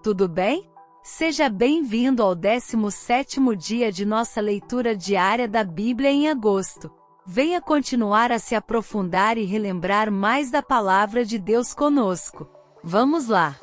tudo bem? Seja bem-vindo ao 17º dia de nossa leitura diária da Bíblia em agosto. Venha continuar a se aprofundar e relembrar mais da palavra de Deus conosco. Vamos lá!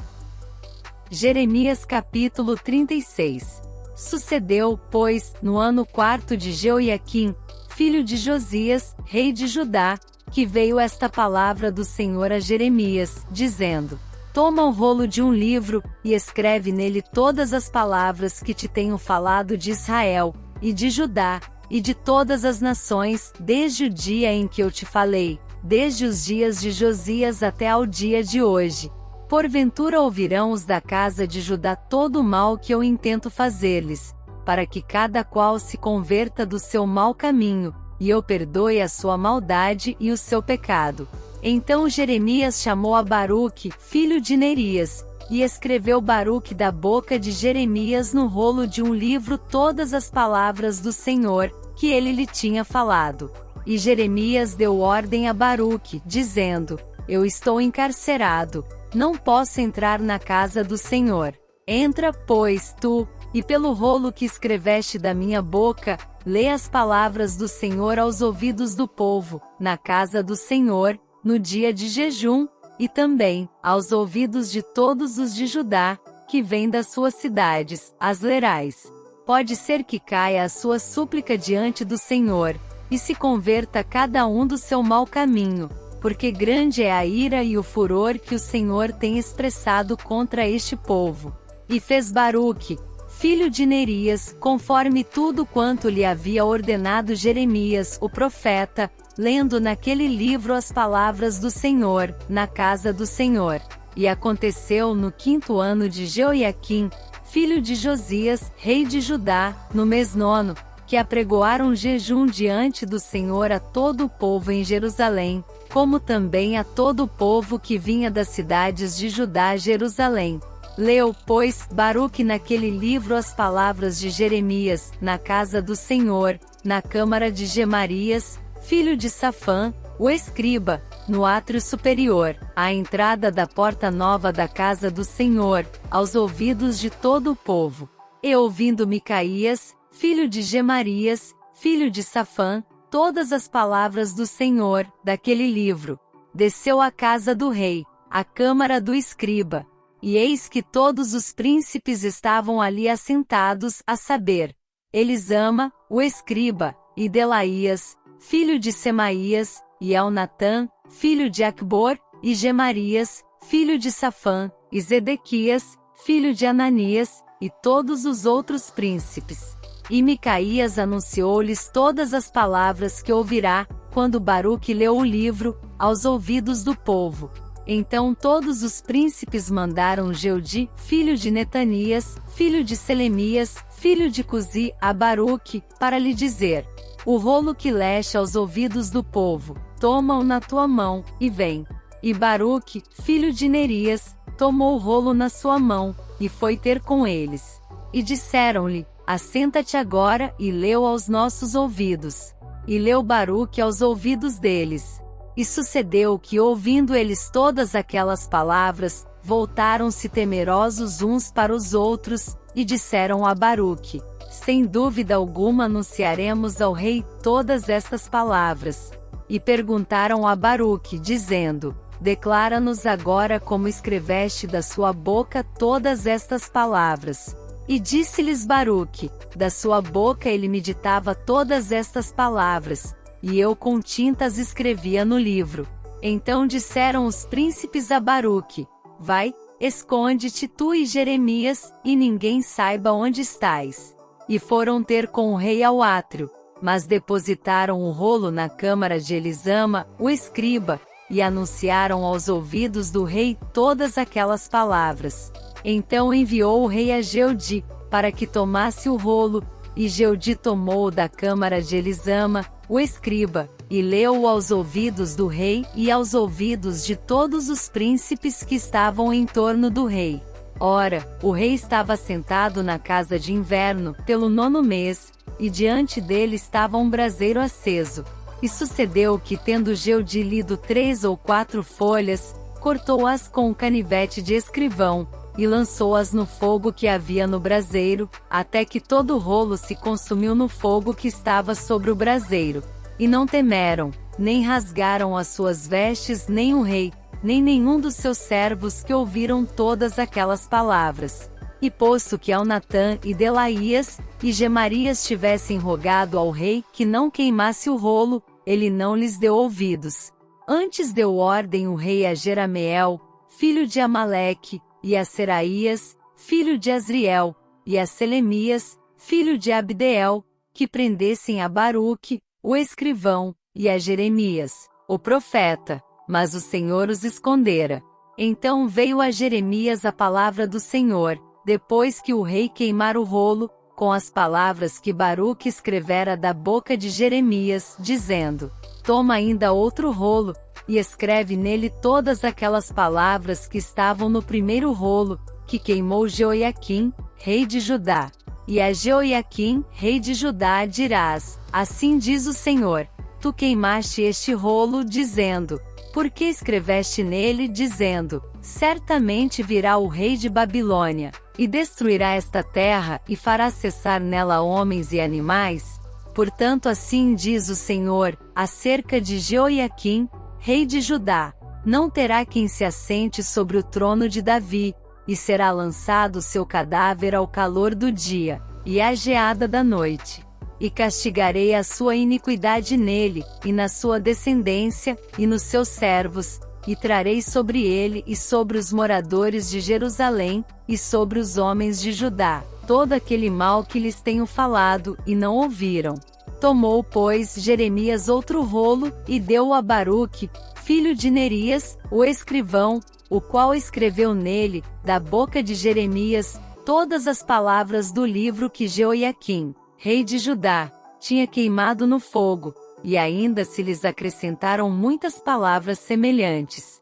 Jeremias capítulo 36. Sucedeu, pois, no ano 4º de Jeoiaquim, filho de Josias, rei de Judá, que veio esta palavra do Senhor a Jeremias, dizendo: Toma o rolo de um livro, e escreve nele todas as palavras que te tenho falado de Israel, e de Judá, e de todas as nações, desde o dia em que eu te falei, desde os dias de Josias até ao dia de hoje. Porventura ouvirão os da casa de Judá todo o mal que eu intento fazer-lhes, para que cada qual se converta do seu mau caminho, e eu perdoe a sua maldade e o seu pecado. Então Jeremias chamou a Baruque, filho de Nerias, e escreveu Baruque da boca de Jeremias no rolo de um livro todas as palavras do Senhor, que ele lhe tinha falado. E Jeremias deu ordem a Baruque, dizendo: Eu estou encarcerado, não posso entrar na casa do Senhor. Entra, pois, tu, e pelo rolo que escreveste da minha boca, lê as palavras do Senhor aos ouvidos do povo, na casa do Senhor, no dia de jejum, e também, aos ouvidos de todos os de Judá, que vêm das suas cidades, as lerás. Pode ser que caia a sua súplica diante do Senhor, e se converta cada um do seu mau caminho, porque grande é a ira e o furor que o Senhor tem expressado contra este povo. E fez Baruque, filho de Nerias, conforme tudo quanto lhe havia ordenado Jeremias, o profeta, lendo naquele livro as palavras do Senhor, na casa do Senhor. E aconteceu no 5º ano de Jeoiaquim, filho de Josias, rei de Judá, no mês 9º, que apregoaram jejum diante do Senhor a todo o povo em Jerusalém, como também a todo o povo que vinha das cidades de Judá a Jerusalém. Leu, pois, Baruque naquele livro as palavras de Jeremias, na casa do Senhor, na câmara de Gemarias, filho de Safã, o escriba, no átrio superior, à entrada da porta nova da casa do Senhor, aos ouvidos de todo o povo. E ouvindo Micaías, filho de Gemarias, filho de Safã, todas as palavras do Senhor, daquele livro, desceu à casa do rei, à câmara do escriba. E eis que todos os príncipes estavam ali assentados, a saber, Elisama, o escriba, e Delaías, filho de Semaías, e Elnatã, filho de Acbor, e Gemarias, filho de Safã, e Zedequias, filho de Ananias, e todos os outros príncipes. E Micaías anunciou-lhes todas as palavras que ouvirá, quando Baruque leu o livro, aos ouvidos do povo. Então todos os príncipes mandaram Jeudi, filho de Netanias, filho de Selemias, filho de Cusi, a Baruque, para lhe dizer: O rolo que leste aos ouvidos do povo, toma-o na tua mão, e vem. E Baruque, filho de Nerias, tomou o rolo na sua mão, e foi ter com eles. E disseram-lhe: Assenta-te agora, e leu aos nossos ouvidos. E leu Baruque aos ouvidos deles. E sucedeu que, ouvindo eles todas aquelas palavras, voltaram-se temerosos uns para os outros, e disseram a Baruque: Sem dúvida alguma anunciaremos ao rei todas estas palavras. E perguntaram a Baruque, dizendo: Declara-nos agora como escreveste da sua boca todas estas palavras. E disse-lhes Baruque: Da sua boca ele me ditava todas estas palavras, e eu com tintas escrevia no livro. Então disseram os príncipes a Baruque: Vai, esconde-te tu e Jeremias, e ninguém saiba onde estais. E foram ter com o rei ao átrio, mas depositaram o rolo na câmara de Elisama, o escriba, e anunciaram aos ouvidos do rei todas aquelas palavras. Então enviou o rei a Jeudi, para que tomasse o rolo, e Jeudi tomou-o da câmara de Elisama, o escriba, e leu-o aos ouvidos do rei e aos ouvidos de todos os príncipes que estavam em torno do rei. Ora, o rei estava sentado na casa de inverno, pelo 9º mês, e diante dele estava um braseiro aceso. E sucedeu que, tendo Jeudi lido 3 ou 4 folhas, cortou-as com o canivete de escrivão, e lançou-as no fogo que havia no braseiro, até que todo o rolo se consumiu no fogo que estava sobre o braseiro. E não temeram, nem rasgaram as suas vestes, nem o rei, nem nenhum dos seus servos que ouviram todas aquelas palavras. E posto que Elnatã e Delaías e Gemarias tivessem rogado ao rei que não queimasse o rolo, ele não lhes deu ouvidos. Antes deu ordem o rei a Jerameel, filho de Amaleque, e a Seraías, filho de Asriel, e a Selemias, filho de Abdeel, que prendessem a Baruque, o escrivão, e a Jeremias, o profeta, mas o Senhor os escondera. Então veio a Jeremias a palavra do Senhor, depois que o rei queimara o rolo, com as palavras que Baruque escrevera da boca de Jeremias, dizendo: Toma ainda outro rolo, e escreve nele todas aquelas palavras que estavam no primeiro rolo, que queimou Jeoiaquim, rei de Judá. E a Jeoiaquim, rei de Judá, dirás: Assim diz o Senhor, tu queimaste este rolo, dizendo: Por que escreveste nele, dizendo: Certamente virá o rei de Babilônia, e destruirá esta terra, e fará cessar nela homens e animais? Portanto assim diz o Senhor, acerca de Jeoiaquim, rei de Judá: Não terá quem se assente sobre o trono de Davi, e será lançado seu cadáver ao calor do dia, e à geada da noite. E castigarei a sua iniquidade nele, e na sua descendência, e nos seus servos, e trarei sobre ele e sobre os moradores de Jerusalém, e sobre os homens de Judá, todo aquele mal que lhes tenho falado, e não ouviram. Tomou, pois, Jeremias outro rolo, e deu-o a Baruque, filho de Nerias, o escrivão, o qual escreveu nele, da boca de Jeremias, todas as palavras do livro que Jeoiaquim, rei de Judá, tinha queimado no fogo, e ainda se lhes acrescentaram muitas palavras semelhantes.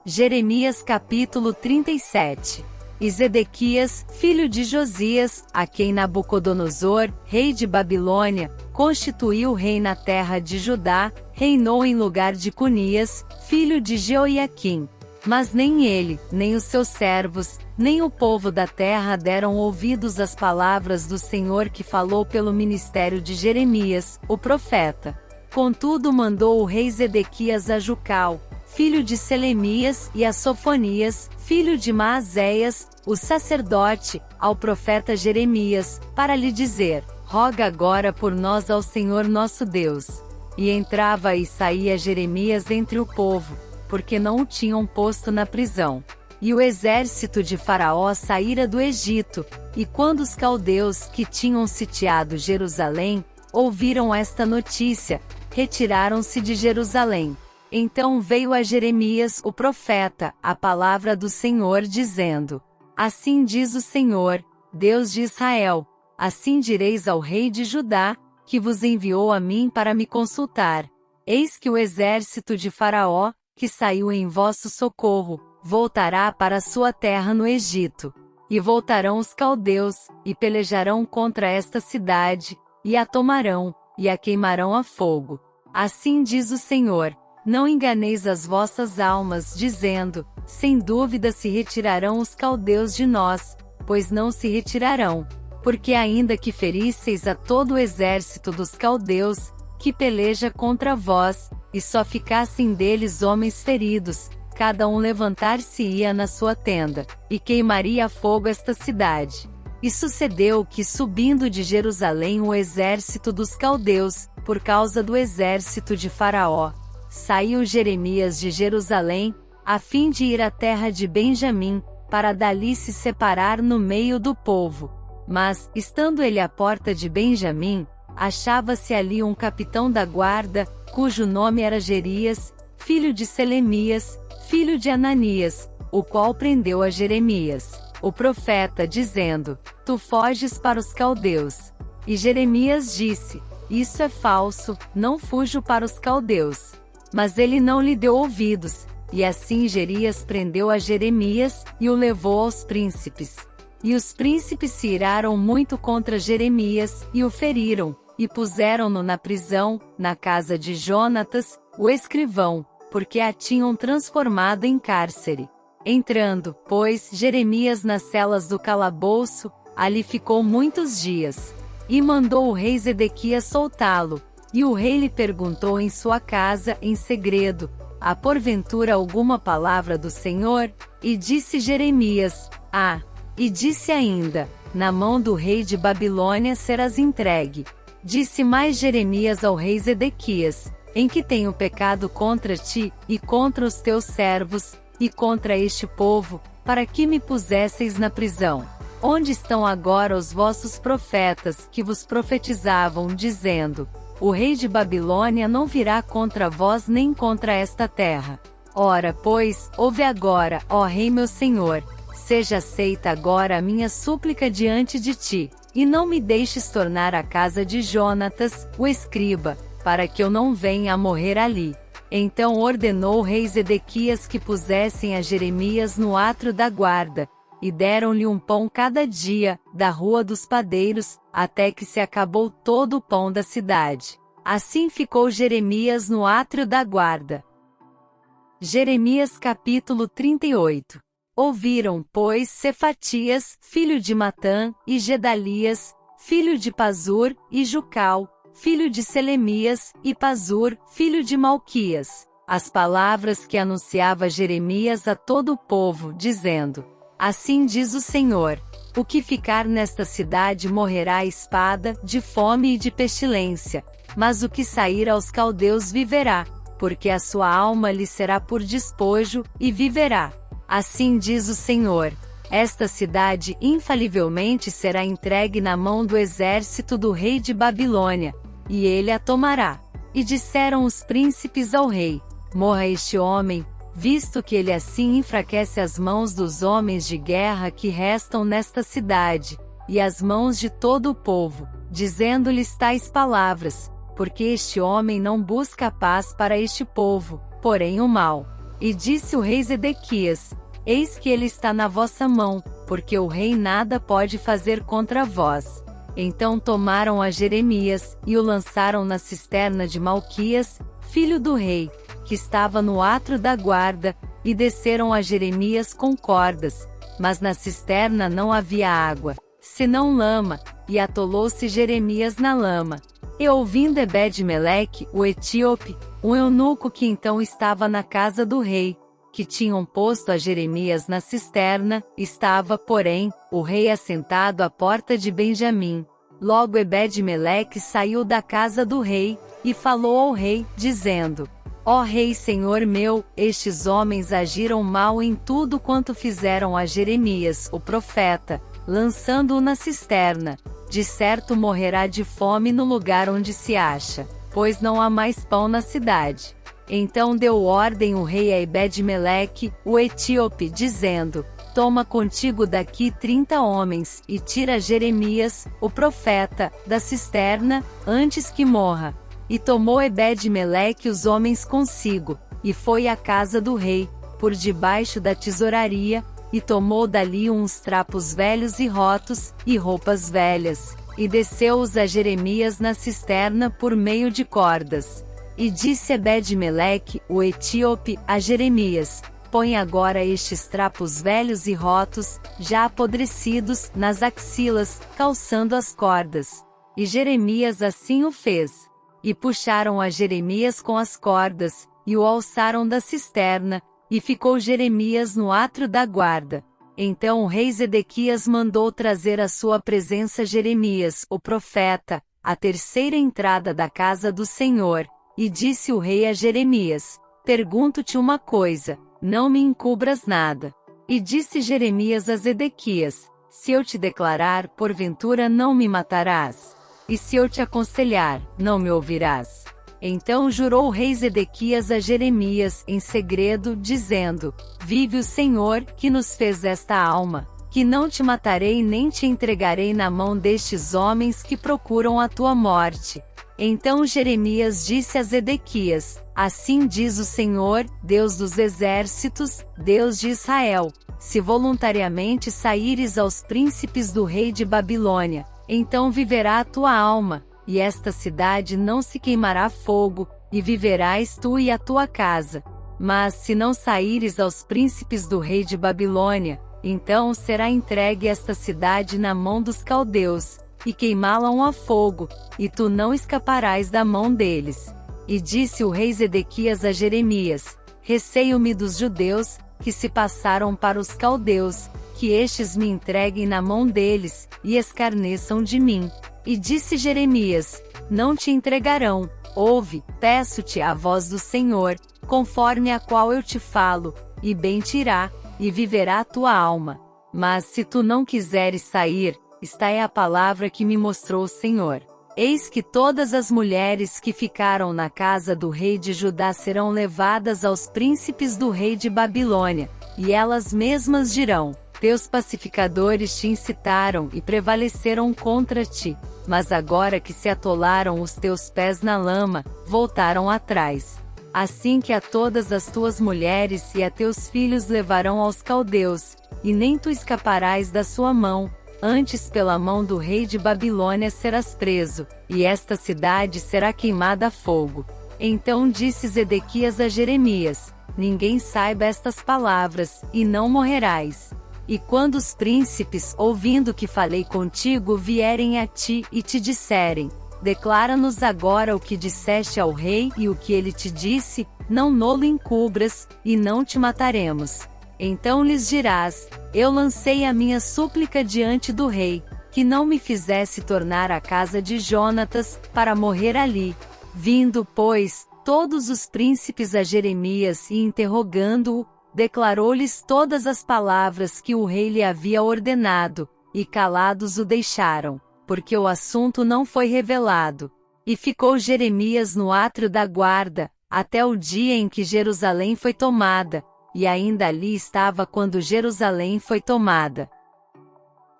Jeremias capítulo 37. E Zedequias, filho de Josias, a quem Nabucodonosor, rei de Babilônia, constituiu rei na terra de Judá, reinou em lugar de Conias, filho de Jeoiaquim. Mas nem ele, nem os seus servos, nem o povo da terra deram ouvidos às palavras do Senhor que falou pelo ministério de Jeremias, o profeta. Contudo mandou o rei Zedequias a Jucal, filho de Selemias, e a Sofonias, filho de Maazéias, o sacerdote, ao profeta Jeremias, para lhe dizer: Roga agora por nós ao Senhor nosso Deus. E entrava e saía Jeremias entre o povo, porque não o tinham posto na prisão. E o exército de Faraó saíra do Egito, e quando os caldeus que tinham sitiado Jerusalém, ouviram esta notícia, retiraram-se de Jerusalém. Então veio a Jeremias, o profeta, a palavra do Senhor dizendo: Assim diz o Senhor, Deus de Israel, assim direis ao rei de Judá, que vos enviou a mim para me consultar: Eis que o exército de Faraó, que saiu em vosso socorro, voltará para sua terra no Egito. E voltarão os caldeus, e pelejarão contra esta cidade, e a tomarão, e a queimarão a fogo. Assim diz o Senhor: Não enganeis as vossas almas, dizendo: Sem dúvida se retirarão os caldeus de nós, pois não se retirarão. Porque ainda que ferisseis a todo o exército dos caldeus, que peleja contra vós, e só ficassem deles homens feridos, cada um levantar-se-ia na sua tenda, e queimaria a fogo esta cidade. E sucedeu que, subindo de Jerusalém o exército dos caldeus, por causa do exército de Faraó, saiu Jeremias de Jerusalém, a fim de ir à terra de Benjamim, para dali se separar no meio do povo. Mas, estando ele à porta de Benjamim, achava-se ali um capitão da guarda, cujo nome era Jerias, filho de Selemias, filho de Ananias, o qual prendeu a Jeremias, o profeta, dizendo: Tu foges para os caldeus. E Jeremias disse: Isso é falso, não fujo para os caldeus. Mas ele não lhe deu ouvidos, e assim Jerias prendeu a Jeremias, e o levou aos príncipes. E os príncipes se iraram muito contra Jeremias, e o feriram, e puseram-no na prisão, na casa de Jonatas, o escrivão, porque a tinham transformado em cárcere. Entrando, pois, Jeremias nas celas do calabouço, ali ficou muitos dias. E mandou o rei Zedequias soltá-lo. E o rei lhe perguntou em sua casa, em segredo: há porventura alguma palavra do Senhor? E disse Jeremias: há. E disse ainda: na mão do rei de Babilônia serás entregue. Disse mais Jeremias ao rei Zedequias: em que tenho pecado contra ti, e contra os teus servos, e contra este povo, para que me pusesseis na prisão? Onde estão agora os vossos profetas que vos profetizavam, dizendo: o rei de Babilônia não virá contra vós nem contra esta terra? Ora, pois, ouve agora, ó rei meu senhor, seja aceita agora a minha súplica diante de ti, e não me deixes tornar à casa de Jonatas, o escriba, para que eu não venha a morrer ali. Então ordenou o rei Zedequias que pusessem a Jeremias no átrio da guarda, e deram-lhe um pão cada dia, da rua dos padeiros, até que se acabou todo o pão da cidade. Assim ficou Jeremias no átrio da guarda. Jeremias capítulo 38. Ouviram, pois, Cefatias, filho de Matã, e Gedalias, filho de Pazur, e Jucal, filho de Selemias, e Pazur, filho de Malquias, as palavras que anunciava Jeremias a todo o povo, dizendo: assim diz o Senhor: o que ficar nesta cidade morrerá à espada, de fome e de pestilência, mas o que sair aos caldeus viverá, porque a sua alma lhe será por despojo, e viverá. Assim diz o Senhor: esta cidade infalivelmente será entregue na mão do exército do rei de Babilônia, e ele a tomará. E disseram os príncipes ao rei: morra este homem, visto que ele assim enfraquece as mãos dos homens de guerra que restam nesta cidade, e as mãos de todo o povo, dizendo-lhes tais palavras: porque este homem não busca a paz para este povo, porém o mal. E disse o rei Zedequias: eis que ele está na vossa mão, porque o rei nada pode fazer contra vós. Então tomaram a Jeremias, e o lançaram na cisterna de Malquias, filho do rei, que estava no átrio da guarda, e desceram a Jeremias com cordas, mas na cisterna não havia água, senão lama, e atolou-se Jeremias na lama. E ouvindo Ebed-Meleque, o etíope, um eunuco que então estava na casa do rei, que tinham posto a Jeremias na cisterna, estava, porém, o rei assentado à porta de Benjamim. Logo Ebed-Meleque saiu da casa do rei, e falou ao rei, dizendo: ó rei senhor meu, estes homens agiram mal em tudo quanto fizeram a Jeremias, o profeta, lançando-o na cisterna. De certo morrerá de fome no lugar onde se acha, pois não há mais pão na cidade. Então deu ordem o rei a Ebed-Meleque, o etíope, dizendo: toma contigo daqui 30 homens, e tira Jeremias, o profeta, da cisterna, antes que morra. E tomou Ebed-Meleque os homens consigo, e foi à casa do rei, por debaixo da tesouraria, e tomou dali uns trapos velhos e rotos, e roupas velhas, e desceu-os a Jeremias na cisterna por meio de cordas. E disse Ebed-Meleque, o etíope, a Jeremias: põe agora estes trapos velhos e rotos, já apodrecidos, nas axilas, calçando as cordas. E Jeremias assim o fez. E puxaram a Jeremias com as cordas, e o alçaram da cisterna, e ficou Jeremias no átrio da guarda. Então o rei Zedequias mandou trazer à sua presença Jeremias, o profeta, à terceira entrada da casa do Senhor. E disse o rei a Jeremias: pergunto-te uma coisa, não me encubras nada. E disse Jeremias a Zedequias: se eu te declarar, porventura não me matarás? E se eu te aconselhar, não me ouvirás? Então jurou o rei Zedequias a Jeremias em segredo, dizendo: vive o Senhor, que nos fez esta alma, que não te matarei nem te entregarei na mão destes homens que procuram a tua morte. Então Jeremias disse a Zedequias: assim diz o Senhor, Deus dos exércitos, Deus de Israel: se voluntariamente saíres aos príncipes do rei de Babilônia, então viverá a tua alma, e esta cidade não se queimará fogo, e viverás tu e a tua casa. Mas se não saíres aos príncipes do rei de Babilônia, então será entregue esta cidade na mão dos caldeus, e queimá-la a fogo, e tu não escaparás da mão deles. E disse o rei Zedequias a Jeremias: Receio-me dos judeus, que se passaram para os caldeus, que estes me entreguem na mão deles, e escarneçam de mim. E disse Jeremias: Não te entregarão. Ouve, peço-te a voz do Senhor, conforme a qual eu te falo, e bem te irá, e viverá a tua alma. Mas se tu não quiseres sair, esta é a palavra que me mostrou o Senhor. Eis que todas as mulheres que ficaram na casa do rei de Judá serão levadas aos príncipes do rei de Babilônia, e elas mesmas dirão: Teus pacificadores te incitaram e prevaleceram contra ti, mas agora que se atolaram os teus pés na lama, voltaram atrás. Assim que a todas as tuas mulheres e a teus filhos levarão aos caldeus, e nem tu escaparás da sua mão, antes pela mão do rei de Babilônia serás preso, e esta cidade será queimada a fogo. Então disse Zedequias a Jeremias: Ninguém saiba estas palavras, e não morrerás. E quando os príncipes, ouvindo que falei contigo, vierem a ti e te disserem: Declara-nos agora o que disseste ao rei e o que ele te disse, não nolo encubras, e não te mataremos. Então lhes dirás: Eu lancei a minha súplica diante do rei, que não me fizesse tornar à casa de Jonatas, para morrer ali. Vindo, pois, todos os príncipes a Jeremias e interrogando-o, declarou-lhes todas as palavras que o rei lhe havia ordenado, e calados o deixaram, porque o assunto não foi revelado. E ficou Jeremias no átrio da guarda, até o dia em que Jerusalém foi tomada, e ainda ali estava quando Jerusalém foi tomada.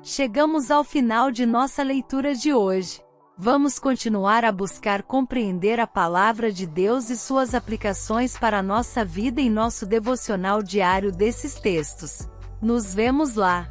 Chegamos ao final de nossa leitura de hoje. Vamos continuar a buscar compreender a palavra de Deus e suas aplicações para a nossa vida em nosso devocional diário desses textos. Nos vemos lá!